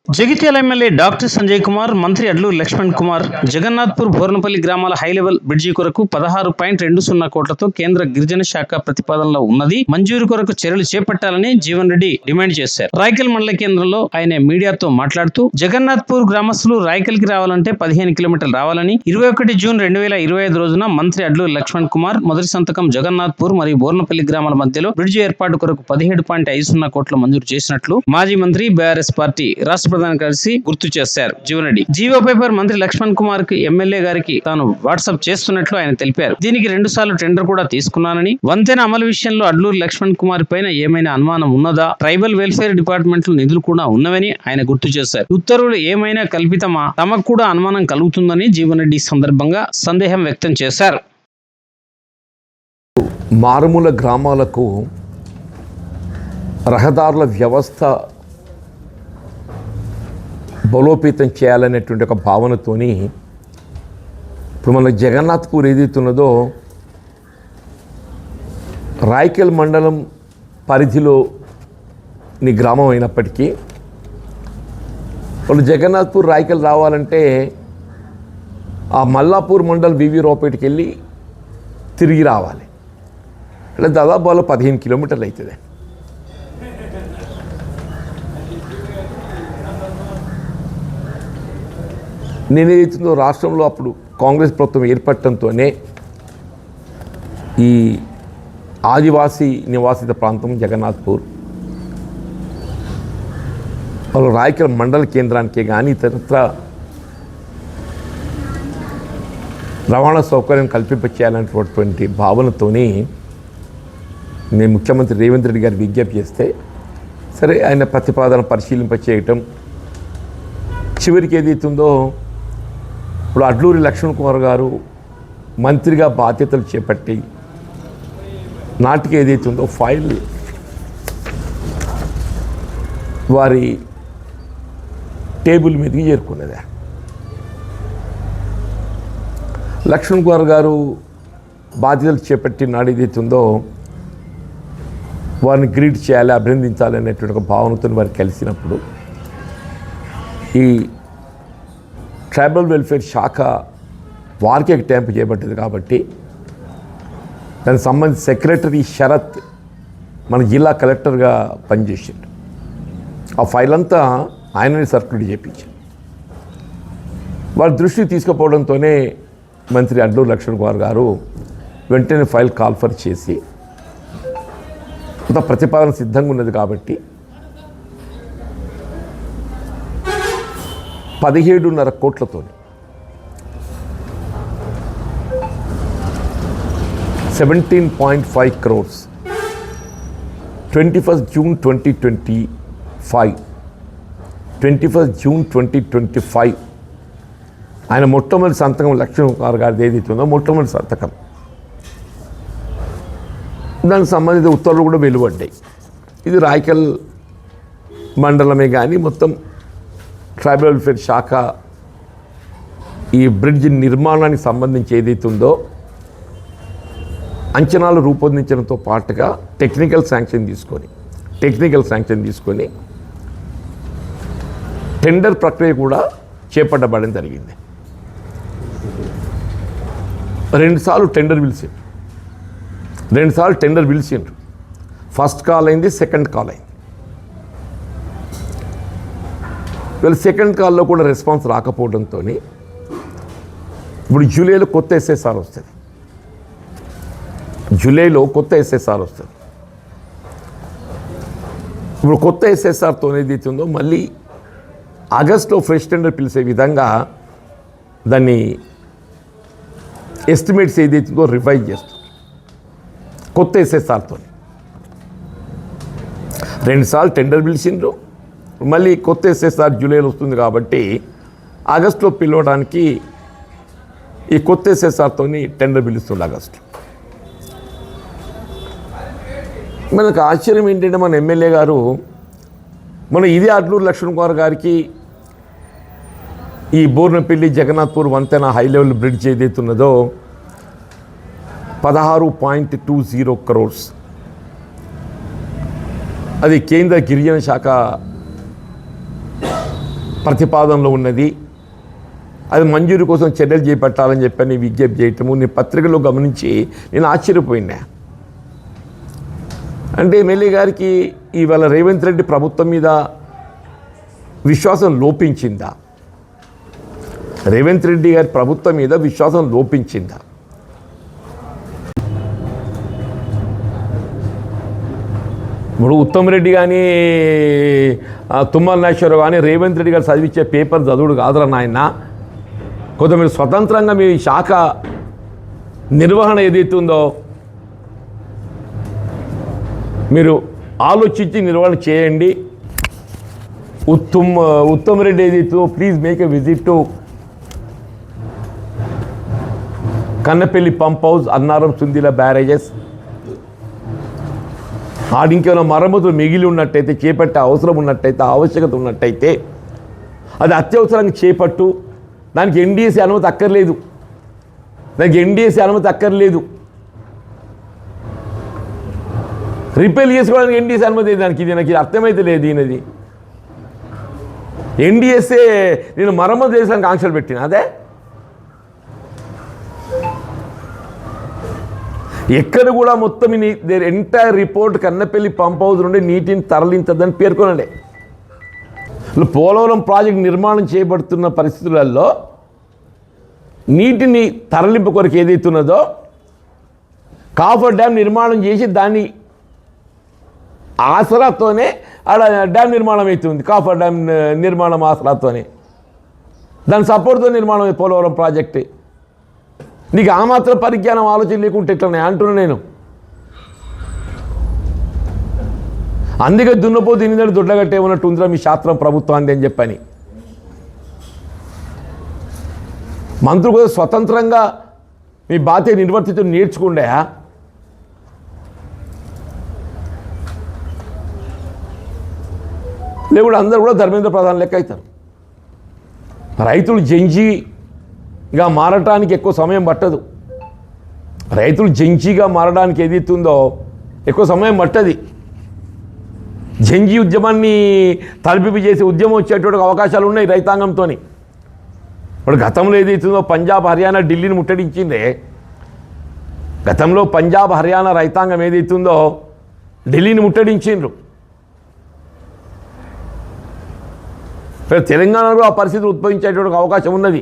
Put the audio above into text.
Jagtial MLA doctor Sanjay Kumar, మంత్రి అడ్లూరి లక్ష్మణ్ కుమార్ జగన్నాథ్పూర్ బోర్నపల్లి గ్రామాల high level bridge కొరకు 16.20 కోట్లతో కేంద్ర గిరిజన శాఖ ప్రతిపాదనలో ఉన్నది మంజూరు కొరకు చర్యలు చేపట్టాలని జీవన్ రెడ్డి డిమాండ్ చేశారు. రాయకల్ మండల కేంద్రంలో ఆయన మీడియాతో మాట్లాడుతూ జగన్నాథ్పూర్ గ్రామస్తులు రాయకల్ కి రావాలంటే 15 కిలోమీటర్లు రావాలని 21 జూన్ 2025 రోజున మంత్రి అడ్లూరి లక్ష్మణ్ కుమార్ మొదటి సంతకం జగన్నాథ్పూర్ మరియు బోర్నపల్లి గ్రామాల మధ్యలో బ్రిడ్జి ఏర్పాటు కొరకు 17.50 కోట్లు మంజూరు చేసినట్లు మాజీ మంత్రి బీఆర్ఎస్ పార్టీ రాష్ట్ర ప్రధాన కలిసి గుర్తు చేశారు. జీవన్ రెడ్డి జీవో పేపర్ మంత్రి లక్ష్మణ్ కుమార్ కి ఎమ్మెల్యే గారికి తాను వాట్సాప్ చేస్తున్నట్లు ఆయన తెలిపారు. దీనికి 2 సార్లు టెండర్ కూడా తీసుకున్నానని, వంతెన అమలు విషయంలో అడ్లూరి లక్ష్మణ్ కుమార్ పైన ఏమైనా అనుమానం ఉన్నదా, ట్రైబల్ వెల్ఫేర్ డిపార్ట్మెంట్ లో నిధులు కూడా ఉన్నవని ఆయన గుర్తు చేశారు. ఉత్తర్వులు ఏమైనా కల్పితమా, తమకు కూడా అనుమానం కలుగుతుందని జీవన్ రెడ్డి సందర్భంగా సందేహం వ్యక్తం చేశారు. మారుమూల గ్రామాలకు రహదారుల వ్యవస్థ బలోపేతం చేయాలనేటువంటి ఒక భావనతోని ఇప్పుడు మన జగన్నాథ్పూర్ ఏదైతున్నదో రాయకల్ మండలం పరిధిలోని గ్రామం అయినప్పటికీ వాళ్ళు జగన్నాథ్పూర్ రాయకల్ రావాలంటే ఆ మల్లాపూర్ మండల్ బీవీ రోపేట్కి వెళ్ళి తిరిగి రావాలి. అంటే దాదాపు వాళ్ళు 15 కిలోమీటర్లు అవుతుంది. నేనేదైతుందో రాష్ట్రంలో అప్పుడు కాంగ్రెస్ ప్రభుత్వం ఏర్పడటంతోనే ఈ ఆదివాసీ నివాసిత ప్రాంతం జగన్నాథ్పూర్ వాళ్ళు రాయకల్ మండల కేంద్రానికే కానీ ఇతరత్ర రవాణా సౌకర్యం కల్పింపచేయాలనేటువంటి భావనతోని నేను ముఖ్యమంత్రి రేవంత్ రెడ్డి గారు విజ్ఞప్తి చేస్తే సరే ఆయన ప్రతిపాదన పరిశీలింపచేయటం చివరికి ఏదైతుందో ఇప్పుడు అడ్లూరి లక్ష్మణ్ కుమార్ గారు మంత్రిగా బాధ్యతలు చేపట్టి నాటికి ఏదైతుందో ఫైల్ వారి టేబుల్ మీదకి చేరుకున్నది. లక్ష్మణ్ కుమార్ గారు బాధ్యతలు చేపట్టి నాడు ఏదైతుందో వారిని గ్రీట్ చేయాలి, అభినందించాలి అనేటువంటి ఒక భావనతో వారు కలిసినప్పుడు ఈ ట్రైబల్ వెల్ఫేర్ శాఖ వారికే ట్యాంపు చేయబడ్డది కాబట్టి దానికి సంబంధించి సెక్రటరీ శరత్ మన జిల్లా కలెక్టర్గా పనిచేసాడు. ఆ ఫైల్ అంతా ఆయనని సర్క్యులేట్ చేయించారు. వారి దృష్టికి తీసుకుపోవడంతోనే మంత్రి అడ్లూరి లక్ష్మణ్ కుమార్ గారు వెంటనే ఫైల్ కాల్ఫర్ చేసి కొంత ప్రతిపాదన సిద్ధంగా ఉన్నది కాబట్టి 17.5 కోట్లతో 17.5 crores 21st June 2025 ఆయన మొట్టమొదటి సంతకం లక్ష్మణ్ కుమార్ గారిది ఏదైతుందో మొట్టమొదటి సంతకం దానికి సంబంధిత ఉత్తర్వులు కూడా వెలువడ్డాయి. ఇది రాయకల్ మండలమే కానీ మొత్తం ట్రైబల్ వెల్ఫేర్ శాఖ ఈ బ్రిడ్జ్ నిర్మాణానికి సంబంధించి ఏదైతుందో అంచనాలు రూపొందించడంతో పాటుగా టెక్నికల్ శాంక్షన్ తీసుకొని టెండర్ ప్రక్రియ కూడా చేపట్టబడడం జరిగింది. 2 సార్లు టెండర్ పిలిచిండ్రు. ఫస్ట్ కాల్ అయింది, సెకండ్ కాల్ అయింది. వీళ్ళు సెకండ్ కాల్లో కూడా రెస్పాన్స్ రాకపోవడంతో ఇప్పుడు జూలైలో కొత్త ఎస్ఎస్ఆర్ వస్తుంది. ఇప్పుడు కొత్త ఎస్ఎస్ఆర్తో ఏదైతుందో మళ్ళీ ఆగస్టులో ఫ్రెష్ టెండర్ పిలిచే విధంగా దాన్ని ఎస్టిమేట్స్ ఏదైతుందో రివైజ్ చేస్తుంది. కొత్త ఎస్ఎస్ఆర్తో 2 సార్లు టెండర్ పిలిచిండ్రు. మళ్ళీ కొత్త ఎస్ఎస్ఆర్ జూలైలో వస్తుంది కాబట్టి ఆగస్టులో పిలవడానికి ఈ కొత్త ఎస్ఎస్ఆర్తో టెండర్ పిలుస్తుంది ఆగస్టు. మనకు ఆశ్చర్యం ఏంటంటే మన ఎమ్మెల్యే గారు ఇదే అడ్లూరి లక్ష్మణ్ కుమార్ గారికి ఈ బోర్నపల్లి జగన్నాథ్పూర్ వంతెన హై లెవెల్ బ్రిడ్జ్ ఏదైతున్నదో 16.20 crores అది కేంద్ర గిరిజన శాఖ ప్రతిపాదనలో ఉన్నది. అది మంజూరు కోసం చర్యలు చేపట్టాలని చెప్పని విజ్ఞప్తి చేయటము నేను పత్రికలో గమనించి నేను ఆశ్చర్యపోయినా. అంటే ఎమ్మెల్యే గారికి ఇవాళ రేవంత్ రెడ్డి ప్రభుత్వం మీద విశ్వాసం లోపించిందా? రేవంత్ రెడ్డి గారి ప్రభుత్వం మీద విశ్వాసం లోపించిందా? ఇప్పుడు ఉత్తమ్ రెడ్డి కానీ తుమ్మల నాగేశ్వరరావు కానీ రేవంత్ రెడ్డి గారు చదివించే పేపర్ చదువుడు కాదురా నాయన. కొంత మీరు స్వతంత్రంగా మీ శాఖ నిర్వహణ ఏదైతుందో మీరు ఆలోచించి నిర్వహణ చేయండి. ఉత్తమ్ రెడ్డి ఏదైతుందో please make a visit to Kannapalli pump house, Annaram Sundilla barrages. ఇంకేమైనా మరమ్మతులు మిగిలి ఉన్నట్టయితే, చేపట్టే అవసరం ఉన్నట్టయితే, ఆవశ్యకత ఉన్నట్టయితే అది అత్యవసరంగా చేపట్టు. దానికి ఎన్డీఎస్సీ అనుమతి అక్కర్లేదు. రిపేర్ చేసుకోవడానికి ఎన్డీఎస్సీ అనుమతి దానికి. ఇది నాకు అర్థమైతే లేదు. దీనిది ఎన్డీఎస్సే నేను మరమ్మతు చేసానికి ఆంక్షలు పెట్టిన. అదే ఎక్కడ కూడా మొత్తం their entire report Kannepalli pump house నుండి నీటిని తరలించదని పేర్కొనండి. పోలవరం ప్రాజెక్టు నిర్మాణం చేయబడుతున్న పరిస్థితులలో నీటిని తరలింపు కొరకు ఏదైతున్నదో కాఫర్ డ్యామ్ నిర్మాణం చేసి దాని ఆసరాతోనే ఆడ డ్యామ్ నిర్మాణం అవుతుంది. కాఫర్ డ్యామ్ నిర్మాణం ఆసరాతోనే దాని సపోర్ట్తో నిర్మాణం పోలవరం ప్రాజెక్టు. నీకు ఆ మాత్రం పరిజ్ఞానం ఆలోచన లేకుంటే ఎట్లా అంటున్నా నేను. అందుకే దున్నపోతు ఇన్ని దొడ్లగట్టే ఉన్నట్టు ఉందిరా మీ శాస్త్రం ప్రభుత్వాన్ని అని చెప్పని. మంత్రులు కూడా స్వతంత్రంగా మీ బాధ్యత నిర్వర్తించడం నేర్చుకుండే. లేకుండా అందరూ కూడా ధర్మేంద్ర ప్రధాన్ లెక్క అవుతారు. రైతులు జంజీగా మారటానికి ఎక్కువ సమయం పట్టదు. రైతులు జంజీగా మారడానికి ఏదైతుందో ఎక్కువ సమయం పట్టది. జంజీ ఉద్యమాన్ని తలపిపి చేసే ఉద్యమం వచ్చేటువంటి అవకాశాలు ఉన్నాయి రైతాంగంతో. ఇప్పుడు గతంలో ఏదైతుందో పంజాబ్, హర్యానా, ఢిల్లీని ముట్టడించిందే. గతంలో పంజాబ్, హర్యానా రైతాంగం ఏదైతుందో ఢిల్లీని ముట్టడించిండ్రు. తెలంగాణలో ఆ పరిస్థితులు ఉద్భవించేటువంటి అవకాశం ఉన్నది.